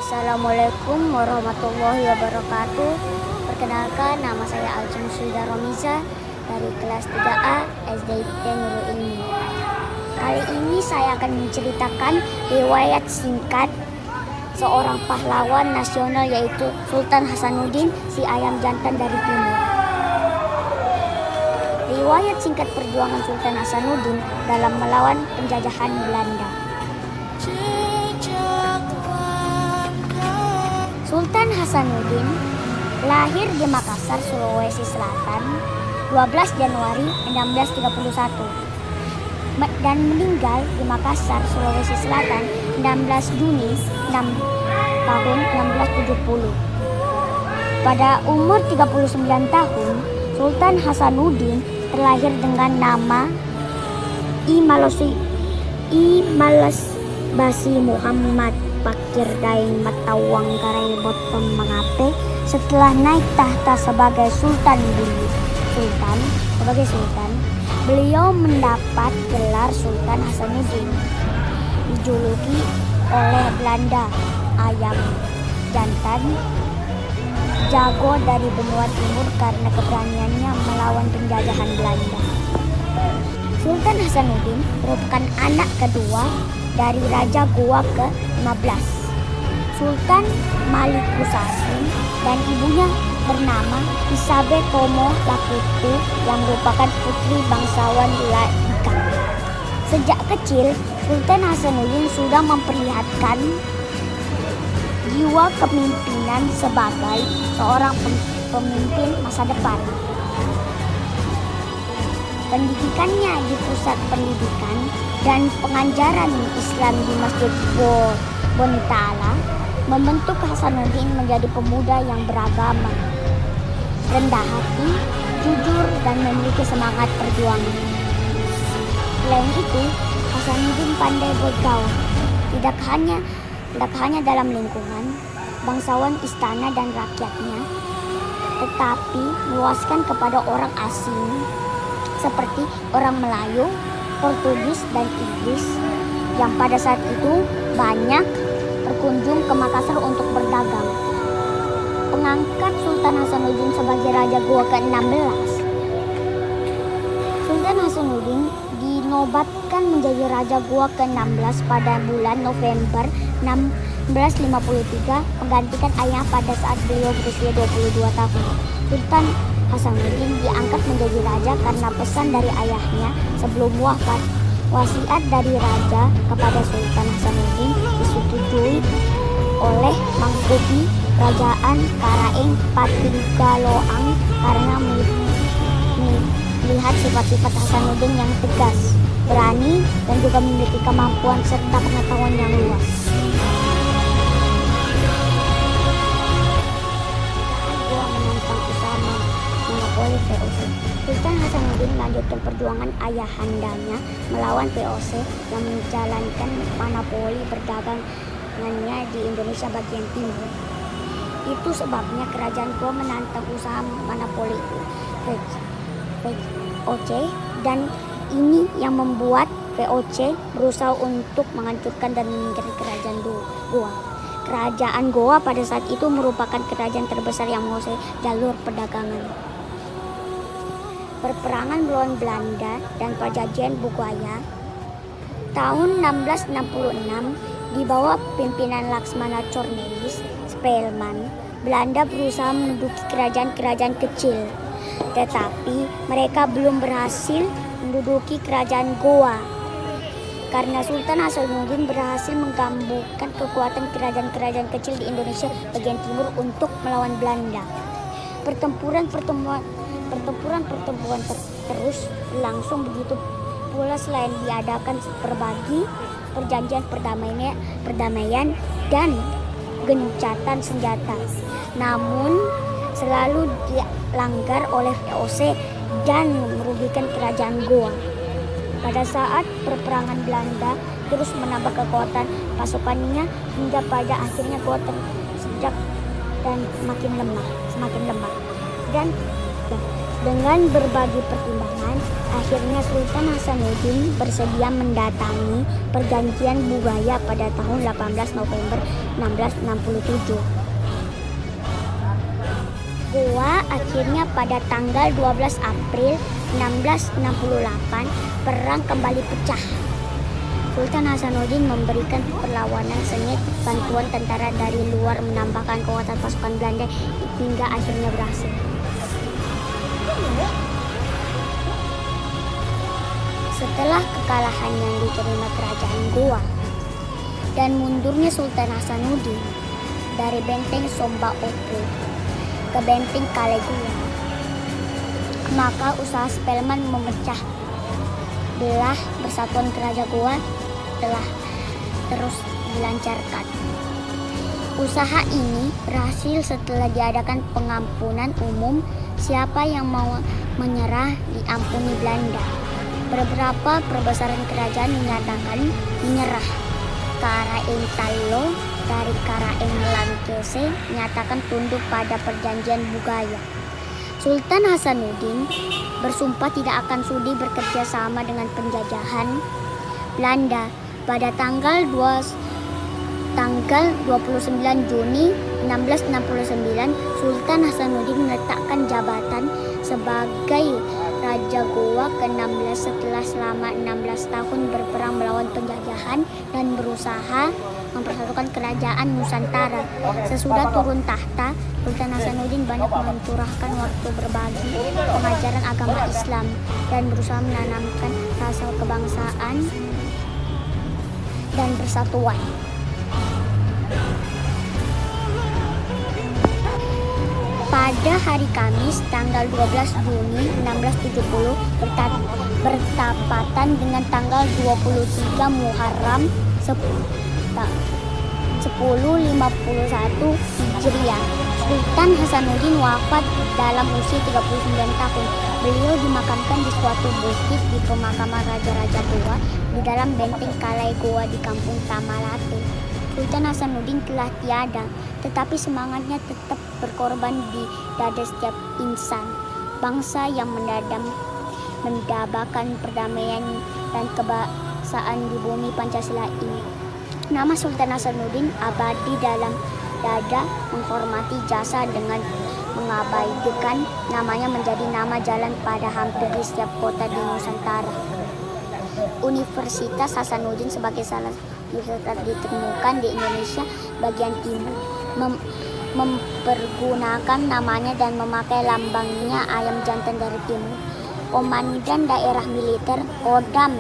Assalamualaikum warahmatullahi wabarakatuh. Perkenalkan, nama saya Al-Jumsida Romiza dari kelas 3A SDIT Nurul Ilmi. Kali ini saya akan menceritakan riwayat singkat seorang pahlawan nasional, yaitu Sultan Hasanuddin, si ayam jantan dari timur. Riwayat singkat perjuangan Sultan Hasanuddin dalam melawan penjajahan Belanda. Sultan Hasanuddin lahir di Makassar, Sulawesi Selatan 12 Januari 1631 dan meninggal di Makassar, Sulawesi Selatan 16 Juni tahun 1670. Pada umur 39 tahun, Sultan Hasanuddin terlahir dengan nama Basi Muhammad Pakir Daeng Matawang Garai Botom Mengape. Setelah naik tahta sebagai sultan, beliau mendapat gelar Sultan Hasanuddin, dijuluki oleh Belanda ayam jantan jago dari benua timur karena keberaniannya melawan penjajahan Belanda. Sultan Hasanuddin merupakan anak kedua dari Raja Goa ke-15, Sultan Malikusasin, dan ibunya bernama Isabe Tomo Lakutu yang merupakan putri bangsawan Laika. Sejak kecil, Sultan Hasanuddin sudah memperlihatkan jiwa kepemimpinan sebagai seorang pemimpin masa depan. Pendidikannya di pusat pendidikan dan pengajaran Islam di Masjid Bontala membentuk Hasanuddin menjadi pemuda yang beragama, rendah hati, jujur, dan memiliki semangat perjuangan. Selain itu, Hasanuddin pandai bergaul, tidak hanya dalam lingkungan bangsawan istana dan rakyatnya, tetapi meluaskan kepada orang asing seperti orang Melayu, Portugis, dan Inggris yang pada saat itu banyak berkunjung ke Makassar untuk berdagang. Pengangkat Sultan Hasanuddin sebagai Raja Goa ke-16. Sultan Hasanuddin dinobatkan menjadi Raja Goa ke-16 pada bulan November 1653, menggantikan ayah pada saat beliau berusia 22 tahun. Sultan Hasanuddin diangkat menjadi raja karena pesan dari ayahnya sebelum wafat. Wasiat dari raja kepada Sultan Hasanuddin disetujui oleh Mangkubi Kerajaan Karaeng Patinggaloang karena melihat sifat-sifat Hasanuddin yang tegas, berani, dan juga memiliki kemampuan serta pengetahuan yang luas. Sultan Hasanuddin melanjutkan perjuangan ayahandanya melawan VOC yang menjalankan monopoli perdagangannya di Indonesia bagian timur. Itu sebabnya kerajaan Goa menantang usaha monopoli VOC, dan ini yang membuat VOC berusaha untuk menghancurkan dan menyingkirkan kerajaan Goa. Kerajaan Goa pada saat itu merupakan kerajaan terbesar yang menguasai jalur perdagangan. Perperangan melawan Belanda dan perjanjian Bugaya tahun 1666 di bawah pimpinan Laksmana Cornelis Spelman, Belanda berusaha menduduki kerajaan-kerajaan kecil, tetapi mereka belum berhasil menduduki kerajaan Goa karena Sultan Hasanuddin berhasil menggabungkan kekuatan kerajaan-kerajaan kecil di Indonesia bagian timur untuk melawan Belanda. Pertempuran terus berlangsung, begitu pula selain diadakan berbagi perjanjian perdamaian dan gencatan senjata, namun selalu dilanggar oleh VOC dan merugikan kerajaan Goa. Pada saat perperangan, Belanda terus menambah kekuatan pasukannya hingga pada akhirnya Goa terjejak dan semakin lemah. Dan Dengan berbagai pertimbangan, akhirnya Sultan Hasanuddin bersedia mendatangi perjanjian Bugaya pada tahun 18 November 1667. Goa akhirnya pada tanggal 12 April 1668 perang kembali pecah. Sultan Hasanuddin memberikan perlawanan sengit, bantuan tentara dari luar menambahkan kekuatan pasukan Belanda hingga akhirnya berhasil. Setelah kekalahan yang diterima kerajaan Goa dan mundurnya Sultan Hasanuddin dari benteng Somba Opu ke benteng Kalegua, maka usaha Spelman memecah belah persatuan kerajaan Goa telah terus dilancarkan. Usaha ini berhasil setelah diadakan pengampunan umum. Siapa yang mau menyerah diampuni Belanda. Beberapa perbesaran kerajaan menyatakan menyerah. Karaeng Tallo dari Karaeng Langkese menyatakan tunduk pada perjanjian Bugaya. Sultan Hasanuddin bersumpah tidak akan sudi bekerja sama dengan penjajahan Belanda. Pada tanggal 29 Juni 1669, Sultan Hasanuddin meletakkan jabatan sebagai Raja Goa ke-16 setelah selama 16 tahun berperang melawan penjajahan dan berusaha mempersatukan kerajaan Nusantara. Sesudah turun tahta, Sultan Hasanuddin banyak mencurahkan waktu berbagi pengajaran agama Islam dan berusaha menanamkan rasa kebangsaan dan persatuan. Pada hari Kamis tanggal 12 Juni 1670 bertepatan dengan tanggal 23 Muharram 1051 Hijriah, Sultan Hasanuddin wafat dalam usia 39 tahun. Beliau dimakamkan di suatu bukit di pemakaman Raja-Raja Goa di dalam benteng Kalai Goa di kampung Tamalate. Sultan Hasanuddin telah tiada, tetapi semangatnya tetap berkorban di dada setiap insan bangsa yang mendambakan perdamaian dan kebangsaan di bumi Pancasila ini. Nama Sultan Hasanuddin abadi dalam dada, menghormati jasa dengan mengabadikan namanya menjadi nama jalan pada hampir di setiap kota di Nusantara. Universitas Hasanuddin sebagai salah satu universitas ditemukan di Indonesia bagian timur mempergunakan namanya dan memakai lambangnya ayam jantan dari timur. Komandan daerah militer Kodam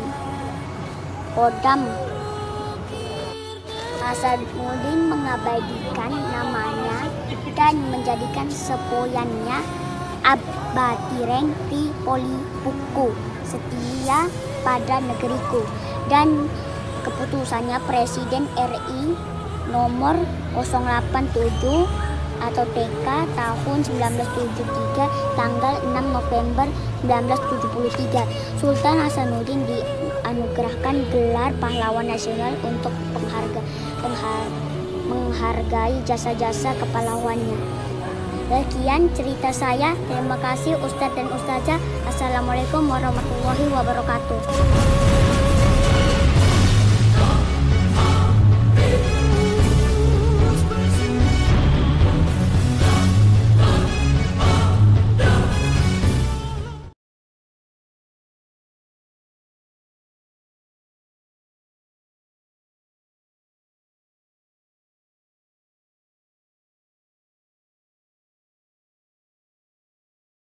Hasanuddin mengabadikan namanya dan menjadikan semboyannya Abatireng Ti Polipuku, setia pada negeriku, dan keputusannya Presiden RI nomor 087 atau TK tahun 1973 tanggal 6 November 1973. Sultan Hasanuddin dianugerahkan gelar pahlawan nasional untuk menghargai jasa-jasa kepahlawannya. Sekian cerita saya. Terima kasih Ustadz dan Ustazah. Assalamualaikum warahmatullahi wabarakatuh.